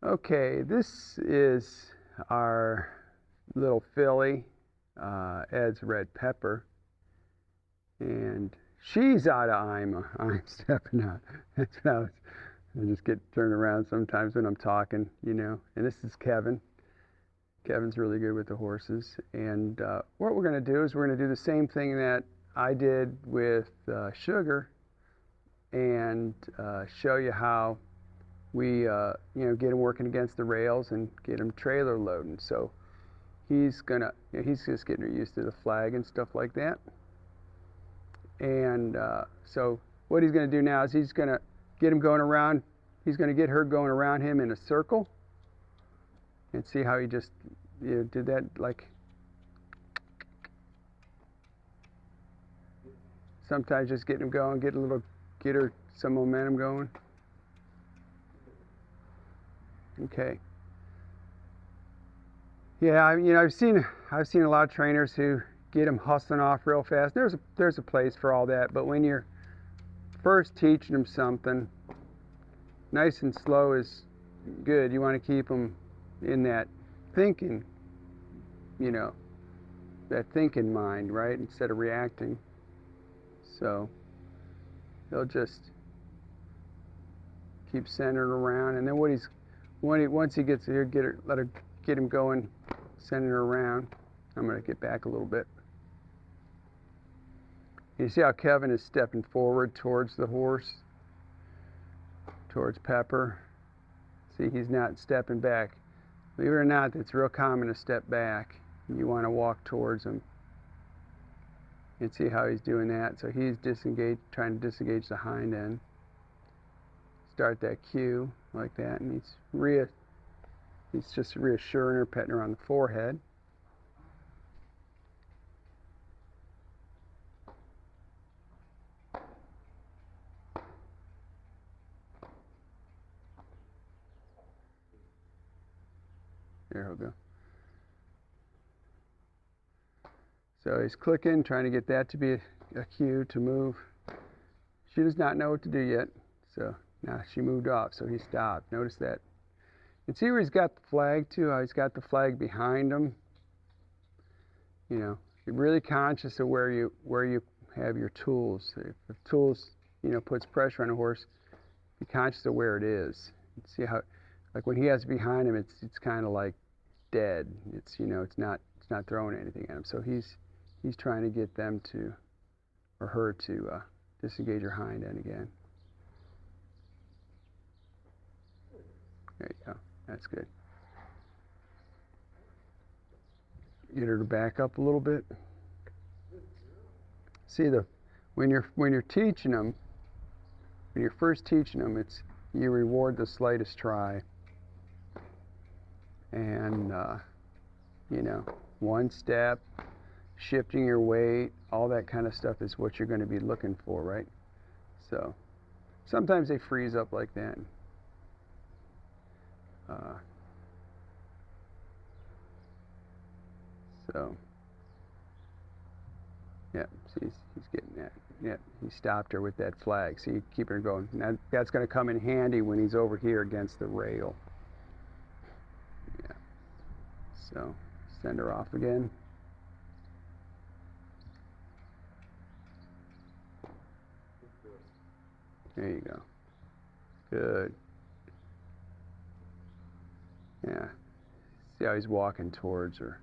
Okay, this is our little filly, Ed's red pepper, and she's out of I'm stepping out. That's how I just get turned around sometimes when I'm talking, you know. And this is Kevin. Kevin's really good with the horses. And what we're going to do is we're going to do the same thing that I did with Sugar, and show you how we get him working against the rails and get him trailer loading. So he's just getting used to the flag and stuff like that. And so what he's going to do now is he's going to get him going around. He's going to get her going around him in a circle, and see how he just did that, like sometimes just getting him going, get her some momentum going. Okay. Yeah, I've seen a lot of trainers who get them hustling off real fast. There's a place for all that, but when you're first teaching them something, nice and slow is good. You want to keep them in that thinking, that thinking mind, right, instead of reacting. So they'll just keep centering around, and then once he gets here, get him going, sending her around. I'm going to get back a little bit. You see how Kevin is stepping forward towards the horse, towards Pepper. See, he's not stepping back. Believe it or not, it's real common to step back. You want to walk towards him. And see how he's doing that. So he's trying to disengage the hind end. Start that cue like that, and he's just reassuring her, petting her on the forehead. There we go. So he's clicking, trying to get that to be a cue to move. She does not know what to do yet, so now she moved off, so he stopped. Notice that. You see where he's got the flag too, how he's got the flag behind him. You're really conscious of where you have your tools. If the tools, puts pressure on a horse, be conscious of where it is. See how, like when he has behind him, it's kind of like dead. It's not throwing anything at him. So he's trying to get them to, or her to, disengage her hind end again. There you go. That's good. Get her to back up a little bit. See, when you're teaching them, when you're first teaching them, you reward the slightest try. And one step, shifting your weight, all that kind of stuff is what you're going to be looking for, right? So sometimes they freeze up like that. So yeah, see, he's getting that. Yeah, he stopped her with that flag. See, keep her going. Now that's going to come in handy when he's over here against the rail. Yeah. So send her off again. There you go. Good. Yeah. See how he's walking towards her.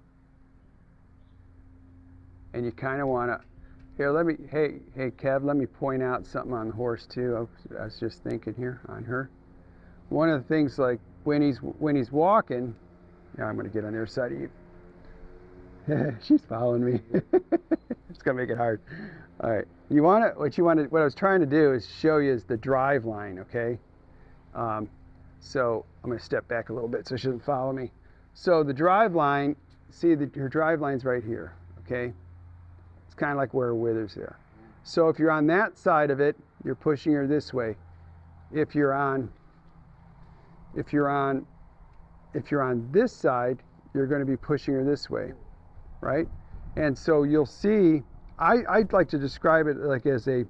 And you kind of want to, hey Kev, let me point out something on the horse too. I was just thinking here on her. One of the things, like when he's walking, yeah, I'm going to get on the other side of you. She's following me. It's going to make it hard. All right. What I was trying to do is show you is the drive line, okay? So I'm going to step back a little bit so she doesn't follow me. So the drive line, see her drive line's right here, okay? It's kind of like where her withers there. So if you're on that side of it, you're pushing her this way. If you're on this side, you're going to be pushing her this way, right? And so you'll see, I'd like to describe it like as a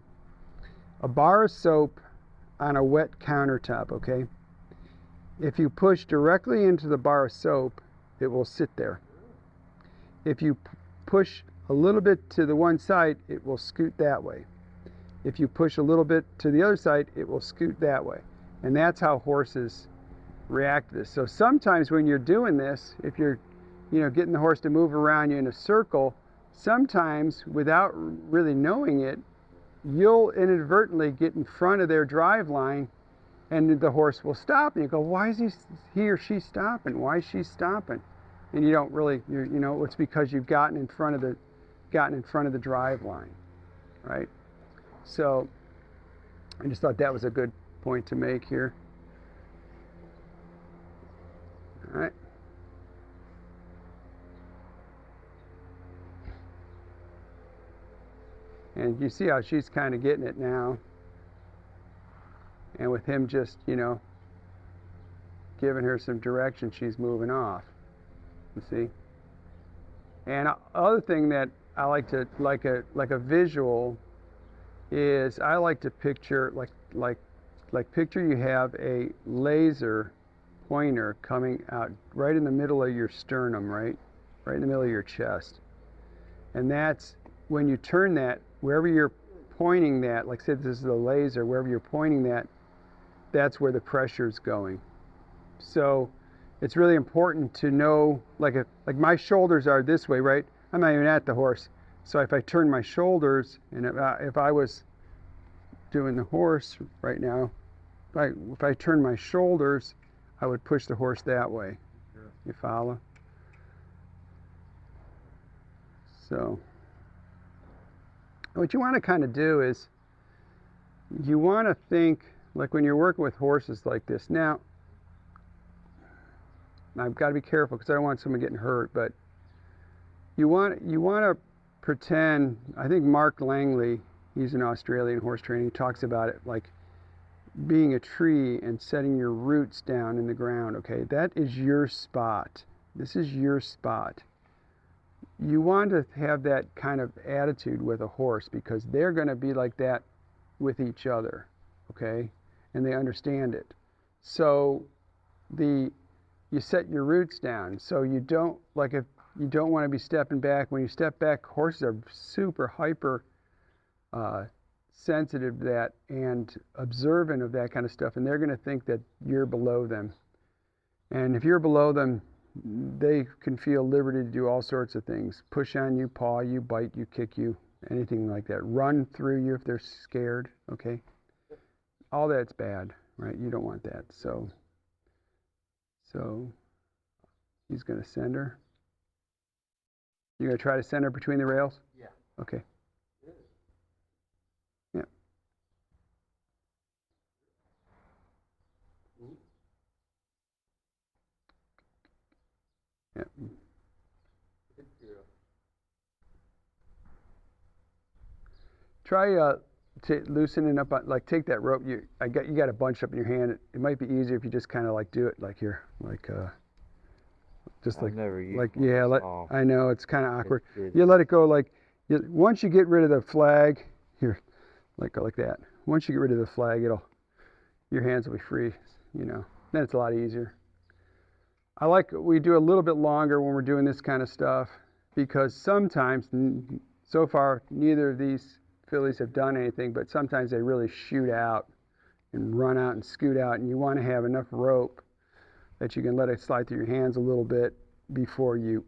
bar of soap on a wet countertop, okay? If you push directly into the bar of soap, it will sit there. If you push a little bit to the one side, it will scoot that way. If you push a little bit to the other side, it will scoot that way. And that's how horses react to this. So sometimes when you're doing this, if you're getting the horse to move around you in a circle, sometimes without really knowing it, you'll inadvertently get in front of their drive line and the horse will stop. And you go, why is he or she stopping? Why is she stopping? And you don't really, it's because you've gotten in front of the drive line, right? So I just thought that was a good point to make here. All right. And you see how she's kind of getting it now. And with him just, giving her some direction, she's moving off. You see? And other thing that I like to, like a visual, is I like to picture, picture you have a laser pointer coming out right in the middle of your sternum, right in the middle of your chest. And that's when you turn that, wherever you're pointing that, like say this is a laser, wherever you're pointing that, that's where the pressure is going. So it's really important to know, like my shoulders are this way, right? I'm not even at the horse. So if I turn my shoulders, and if I was doing the horse right now, if I turn my shoulders, I would push the horse that way. Sure. You follow? So what you want to kind of do is you want to think, like when you're working with horses like this. Now, I've got to be careful because I don't want someone getting hurt, but you want to pretend, I think Mark Langley, he's an Australian horse trainer, he talks about it like being a tree and setting your roots down in the ground, okay? That is your spot. This is your spot. You want to have that kind of attitude with a horse because they're going to be like that with each other, okay? And they understand it. So you set your roots down. So you don't, like if you don't want to be stepping back. When you step back, horses are super hyper sensitive to that and observant of that kind of stuff, and they're going to think that you're below them. And if you're below them, they can feel liberty to do all sorts of things. Push on you, paw you, bite you, kick you, anything like that. Run through you if they're scared, okay? All that's bad, right? You don't want that. So he's going to send her. You're going to try to send her between the rails? Yeah. Okay. Yeah. Yeah. Try loosening up, like take that rope. You got a bunch up in your hand. It might be easier if you just kind of like do it like here, like just like I know it's kind of awkward. You let it go like once you get rid of the flag here, like go like that. Once you get rid of the flag, your hands will be free. Then it's a lot easier. We do a little bit longer when we're doing this kind of stuff because sometimes, so far, neither of these fillies have done anything, but sometimes they really shoot out and run out and scoot out, and you want to have enough rope that you can let it slide through your hands a little bit before you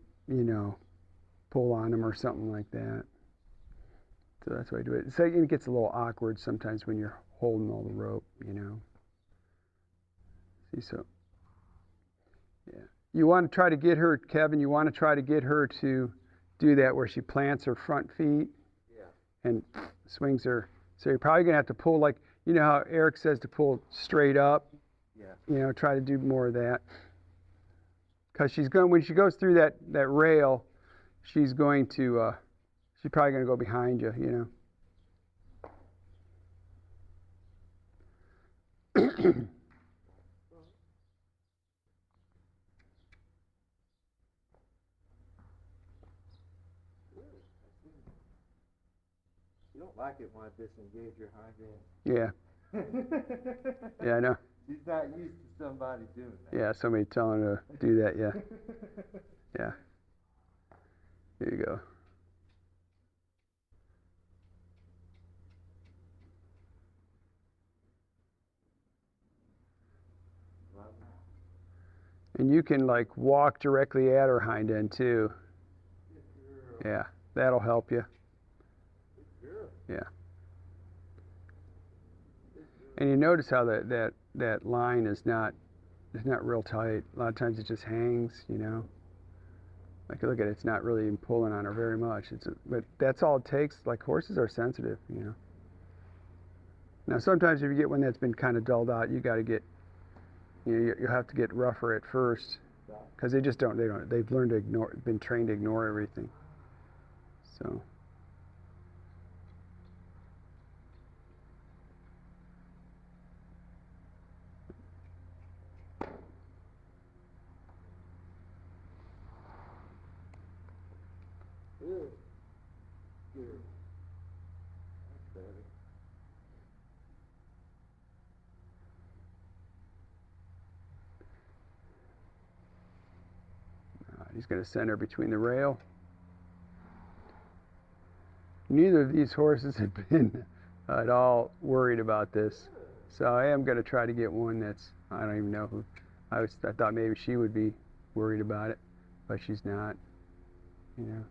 pull on them or something like that. So that's why I do it. So it gets a little awkward sometimes when you're holding all the rope, See, so yeah, you want to try to get her, Kevin. You want to try to get her to do that where she plants her front feet. And swings her. So you're probably going to have to pull, like, how Eric says to pull straight up? Yeah. Try to do more of that. Because when she goes through that rail, she's probably going to go behind you, You don't like it when I disengage your hind end. Yeah. Yeah, I know. He's not used to somebody doing that. Yeah, somebody telling her to do that, yeah. Yeah. Here you go. And you can like walk directly at her hind end too. Yeah, that'll help you. Yeah. And you notice how that line is not real tight. A lot of times it just hangs, you know. Like look at it, it's not really even pulling on her very much. But that's all it takes. Like horses are sensitive, you know. Now sometimes if you get one that's been kind of dulled out, you got to get, you have to get rougher at first, because they just don't. They've learned to ignore, been trained to ignore everything. So. He's going to send her between the rail. Neither of these horses have been at all worried about this. So I am going to try to get one that's, I don't even know who. I thought maybe she would be worried about it, but she's not. You know,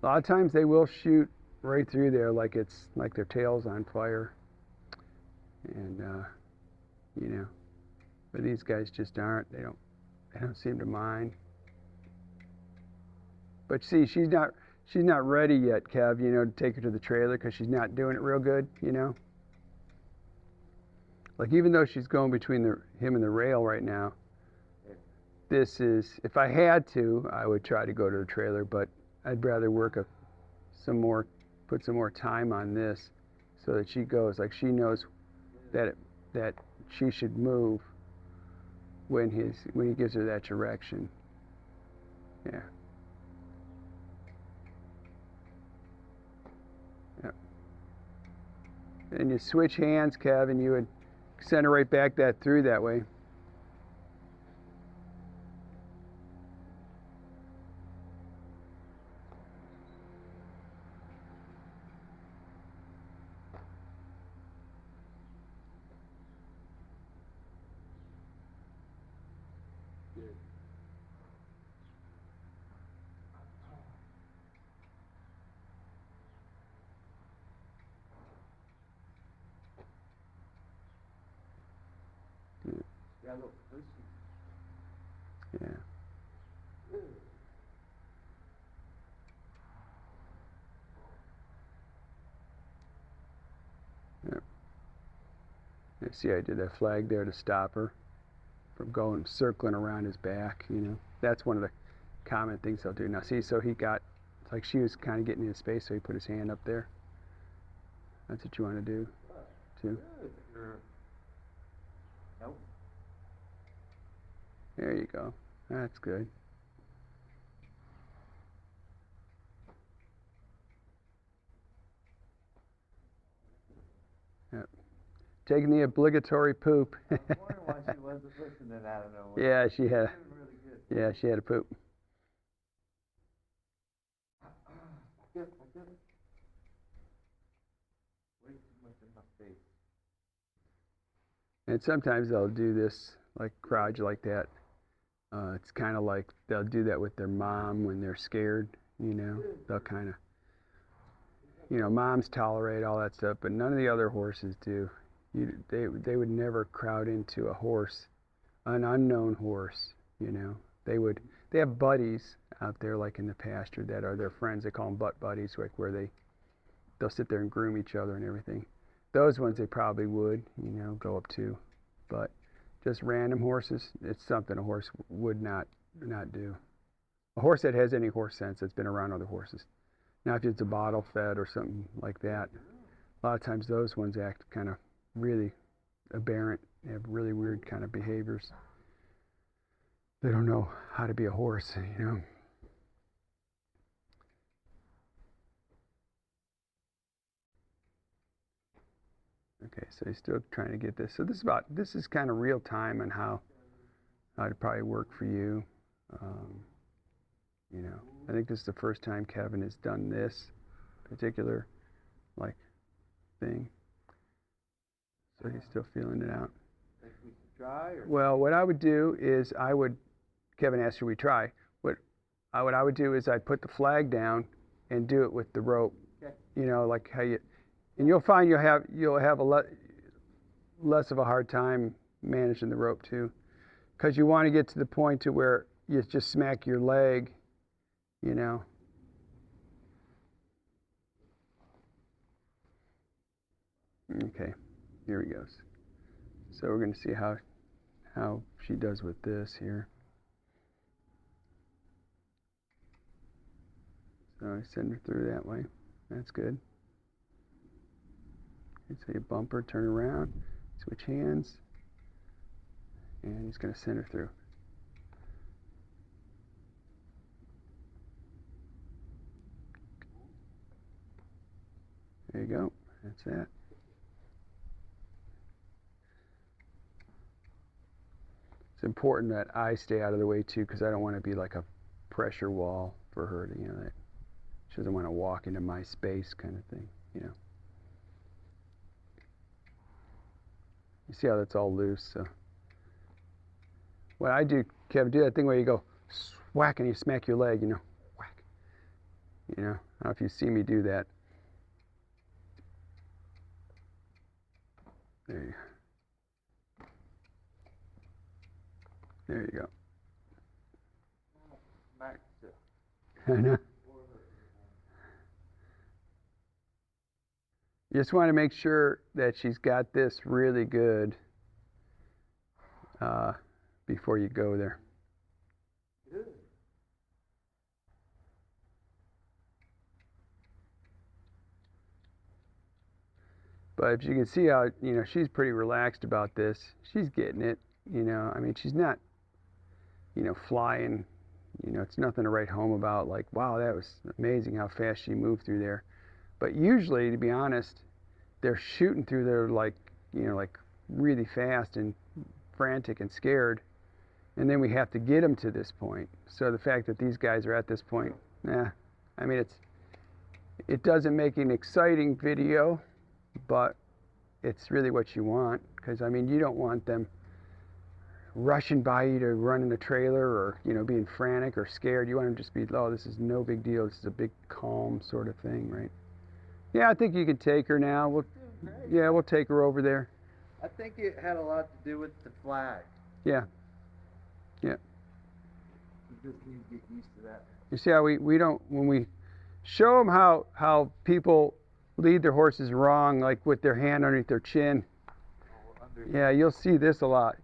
a lot of times they will shoot right through there like it's like their tail's on fire, and you know, but these guys just aren't. They don't seem to mind. But see, she's not ready yet, Kev. You know, to take her to the trailer because she's not doing it real good. You know, like even though she's going between him and the rail right now, this is, if I had to, I would try to go to the trailer, but I'd rather work put some more time on this, so that she goes, like she knows that she should move when he gives her that direction. Yeah. Yeah. And you switch hands, Kev, and you would send her right back through that way. Yeah, look, listen. Yeah. Yeah. You see, I did that flag there to stop her from going circling around his back. You know, that's one of the common things they'll do. Now, see, so he got, it's like she was kind of getting into space, so he put his hand up there. That's what you want to do, too. Nope. There you go. That's good. Yep. Taking the obligatory poop. I was wondering why she wasn't listening. I don't know. Yeah, she had. Really good. Yeah, she had a poop. Good. Way too much in my face. And sometimes they'll do this, like crowd like that. It's kind of like they'll do that with their mom when they're scared. You know, they'll kind of, moms tolerate all that stuff, but none of the other horses do. They would never crowd into a horse, an unknown horse. You know, they have buddies out there like in the pasture that are their friends. They call them butt buddies, like where they'll sit there and groom each other and everything. Those ones they probably would, go up to, but just random horses, it's something a horse would not do. A horse that has any horse sense that's been around other horses. Now, if it's a bottle fed or something like that, a lot of times those ones act kind of really aberrant. They have really weird kind of behaviors. They don't know how to be a horse, Okay, so he's still trying to get this. So this is kind of real time on how it'd probably work for you. You know, I think this is the first time Kevin has done this particular like thing. So he's still feeling it out. Think we should try? Or? Well, what I would do is Kevin asked, should we try? What I would do is I'd put the flag down and do it with the rope. Okay. You know, like how you, and you'll find you'll have less of a hard time managing the rope too, because you want to get to the point to where you just smack your leg, you know. Okay, here he goes. So we're going to see how she does with this here. So I send her through that way. That's good. Okay, so you bump her, turn around, switch hands, and he's going to send her through. There you go. That's that. It's important that I stay out of the way too, because I don't want to be like a pressure wall for her to, you know, that she doesn't want to walk into my space kind of thing, you know. You see how that's all loose, so. What I do, Kevin, do that thing where you go whack and you smack your leg, you know, whack. You know, I don't know if you see me do that. There you go. There you go. Smack still. I know. You just want to make sure that she's got this really good before you go there. Good. But if you can see how, you know, she's pretty relaxed about this. She's getting it, you know. I mean, she's not, you know, flying. You know, it's nothing to write home about, like, wow, that was amazing how fast she moved through there. But usually, to be honest, they're shooting through there like, you know, like really fast and frantic and scared. And then we have to get them to this point. So the fact that these guys are at this point, I mean, it doesn't make an exciting video, but it's really what you want. Because, I mean, you don't want them rushing by you to run in a trailer or, you know, being frantic or scared. You want them to just be, oh, this is no big deal. This is a big, calm sort of thing, right? Yeah, I think you can take her now. We'll take her over there. I think it had a lot to do with the flag. Yeah. Yeah. You just need to get used to that. You see how we don't, when we show them how people lead their horses wrong, like with their hand underneath their chin. Yeah, you'll see this a lot.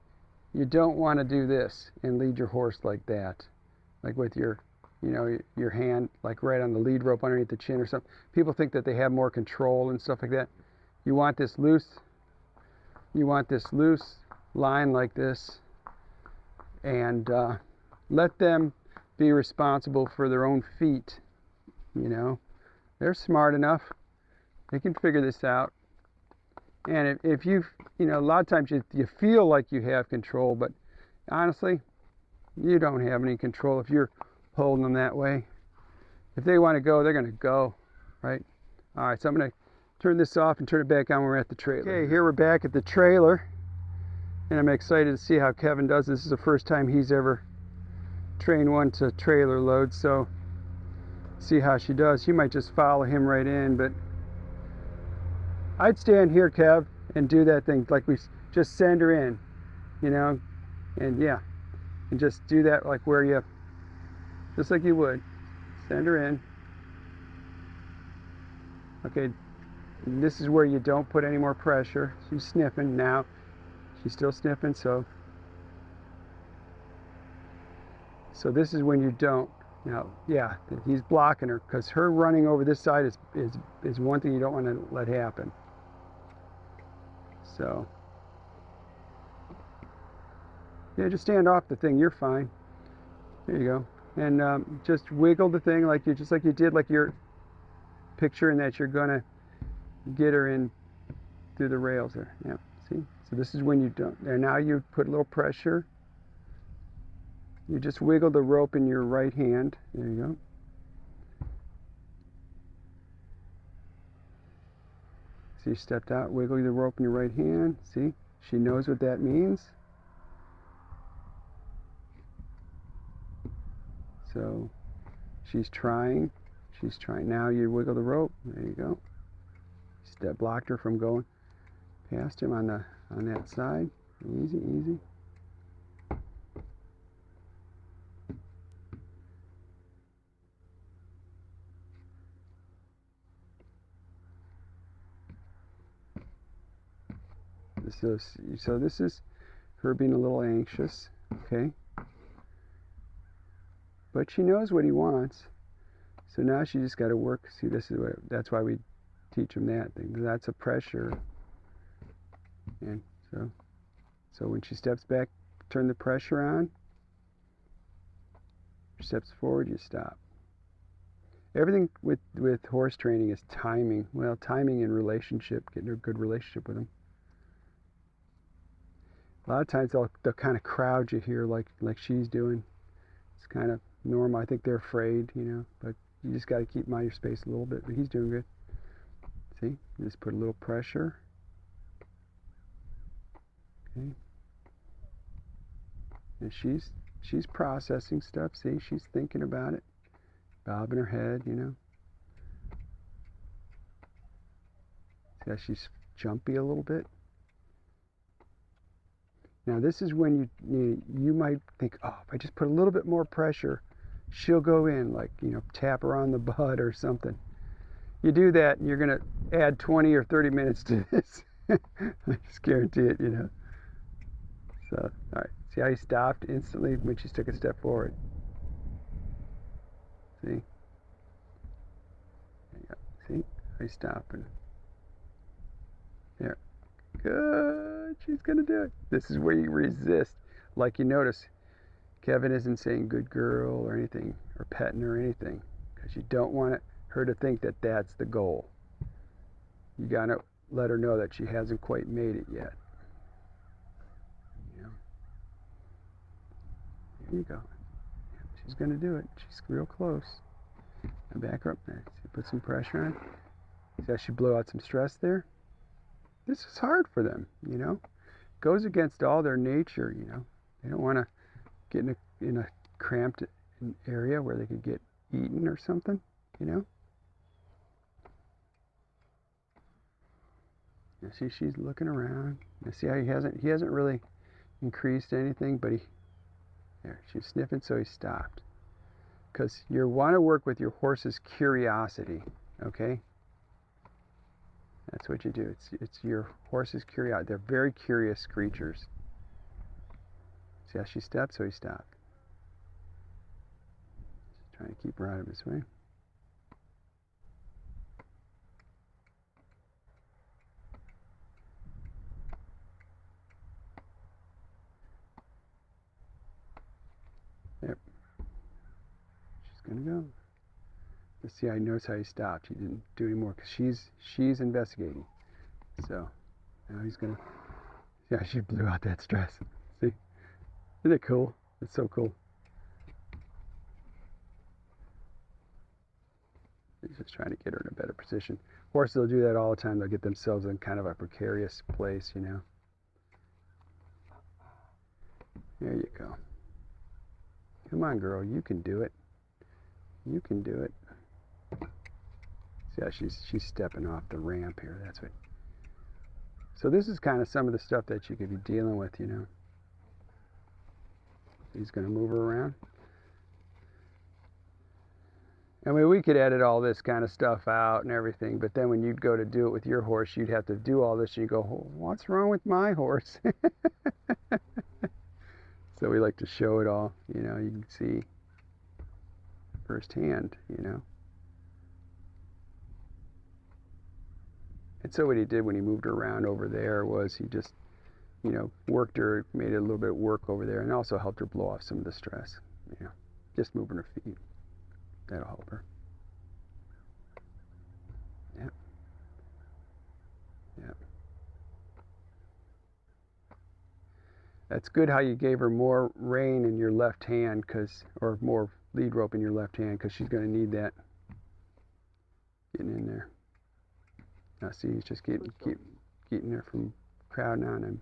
You don't want to do this and lead your horse like that, like with your, you know, your hand like right on the lead rope underneath the chin or something. People think that they have more control and stuff like that. You want this loose. You want this loose line like this, and let them be responsible for their own feet. You know, they're smart enough. They can figure this out. And if you know, a lot of times you feel like you have control, but honestly, you don't have any control if you're holding them that way. If they want to go, they're going to go, right? All right, so I'm going to turn this off and turn it back on when we're at the trailer. Okay, here we're back at the trailer, and I'm excited to see how Kevin does. This is the first time he's ever trained one to trailer load, so see how she does. She might just follow him right in, but I'd stand here, Kev, and do that thing, like we just send her in, you know, and yeah, and just do that like where you, just like you would, send her in. Okay, and this is where you don't put any more pressure. She's sniffing now. She's still sniffing, so this is when you don't. Now, yeah, he's blocking her, because her running over this side is one thing you don't want to let happen. So, yeah, just stand off the thing. You're fine. There you go. And just wiggle the thing like you did, like you're picturing that you're gonna get her in through the rails there. Yep. See? So this is when you don't. And now you put a little pressure. You just wiggle the rope in your right hand. There you go. So you stepped out, wiggle the rope in your right hand. See? She knows what that means. So she's trying. She's trying. Now you wiggle the rope. There you go. That blocked her from going past him on that side. Easy, easy. So this is her being a little anxious, okay? But she knows what he wants. So now she just got to work. See, that's why we teach them that thing. That's a pressure. And so when she steps back, turn the pressure on. She steps forward, you stop. Everything with horse training is timing. Well, timing in relationship, getting a good relationship with them. A lot of times they'll kind of crowd you here like she's doing. It's kind of normal. I think they're afraid, but you just got to keep mind your space a little bit. But he's doing good. See, you just put a little pressure. Okay. And she's processing stuff. See, she's thinking about it, bobbing her head, See how she's jumpy a little bit. Now this is when you might think, oh, if I just put a little bit more pressure, she'll go in, like, tap her on the butt or something. You do that, and you're going to add 20 or 30 minutes to this. I just guarantee it, So, all right. See how he stopped instantly when she took a step forward? See? There you go. See? He's stopping. There. Good. She's going to do it. This is where you resist. Like you notice, Kevin isn't saying good girl or anything, or petting or anything, because you don't want her to think that that's the goal. You got to let her know that she hasn't quite made it yet. There you go. She's going to do it. She's real close. And back her up there. See, put some pressure on. See how she blew out some stress there? This is hard for them, Goes against all their nature, They don't want to get in a cramped area where they could get eaten or something, You see, she's looking around. You see how he hasn't really increased anything, but there, she's sniffing, so he stopped. Because you want to work with your horse's curiosity, okay? That's what you do. It's your horse's curiosity. They're very curious creatures. See how she stepped, so he stopped. Just trying to keep her out of his way. There. She's gonna go. Let's see. I notice how he stopped. He didn't do any more because she's investigating. So now he's gonna. Yeah, she blew out that stress. See, isn't it cool? It's so cool. He's just trying to get her in a better position. Horses will do that all the time. They'll get themselves in kind of a precarious place, There you go. Come on, girl. You can do it. You can do it. See how she's stepping off the ramp here. That's what. So this is kind of some of the stuff that you could be dealing with, He's going to move her around. I mean, we could edit all this kind of stuff out and everything, but then when you'd go to do it with your horse, you'd have to do all this, and you go, oh, what's wrong with my horse? So we like to show it all, you can see firsthand, And so what he did when he moved her around over there was he just, worked her, made it a little bit of work over there, and also helped her blow off some of the stress, just moving her feet. That'll help her. Yep. Yep. That's good how you gave her more rein in your left hand, or more lead rope in your left hand, because she's going to need that getting in there. Now see, he's just keeping her from crowding on him.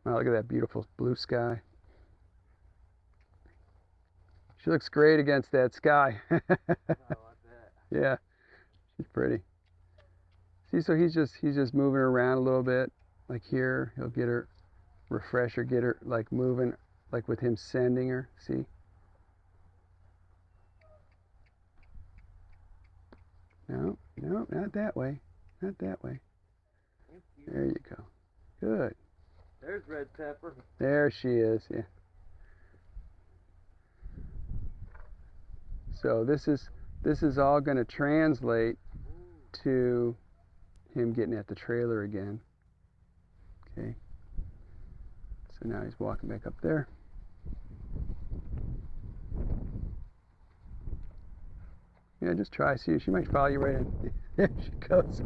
Wow, look at that beautiful blue sky. She looks great against that sky. I like that. Yeah, she's pretty. See, so he's just moving her around a little bit. Like here, he'll get her, refresh her, get her like moving, like with him sending her. See? No, no, not that way. Not that way. There you go. Good. There's Red Pepper. There she is. Yeah. So this is all going to translate to him getting at the trailer again. Okay. So now he's walking back up there. Yeah, just try. See, she might follow you right in. There she goes.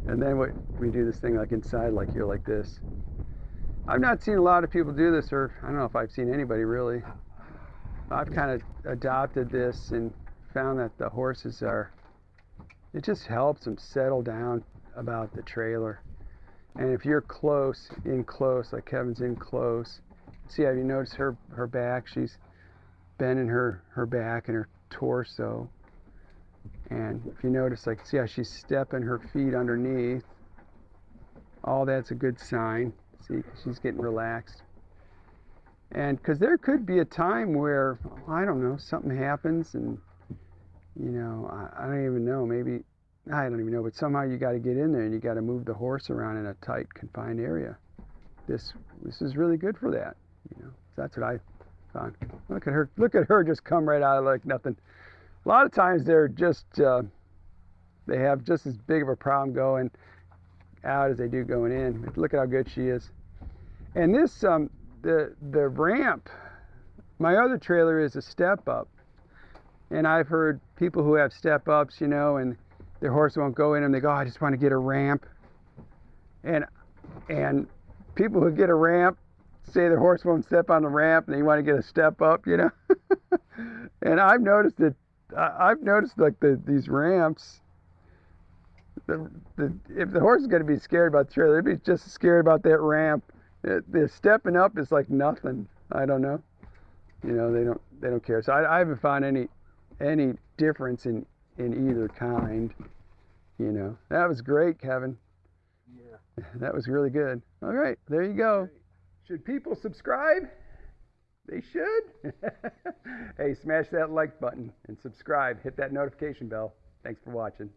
And then we do this thing like inside, like here, like this. I've not seen a lot of people do this, or I don't know if I've seen anybody really. I've kind of adopted this and found that the horses it just helps them settle down about the trailer. And if you're in close, like Kevin's in close, see how you notice her back? She's bending her back and her torso. And if you notice, like, see how she's stepping her feet underneath? All that's a good sign. See, she's getting relaxed. And because there could be a time where, I don't know, something happens and, you know, I don't even know, maybe, I don't even know, but somehow you got to get in there and you got to move the horse around in a tight, confined area. This is really good for that, you know. So that's what I found. Look at her just come right out of like nothing. A lot of times they're just, they have just as big of a problem going out as they do going in. But look at how good she is. And this, the ramp, my other trailer is a step up. And I've heard people who have step ups, you know, and their horse won't go in them. They go, oh, I just want to get a ramp. And people who get a ramp say their horse won't step on the ramp and they want to get a step up, you know. And I've noticed like these ramps, if the horse is going to be scared about the trailer, they'd be just scared about that ramp. The stepping up is like nothing. I don't know. You know, they don't care. So I haven't found any difference in either kind. You know, that was great, Kevin. Yeah. That was really good. All right, there you go. Should people subscribe? They should. Hey, smash that like button and subscribe. Hit that notification bell. Thanks for watching.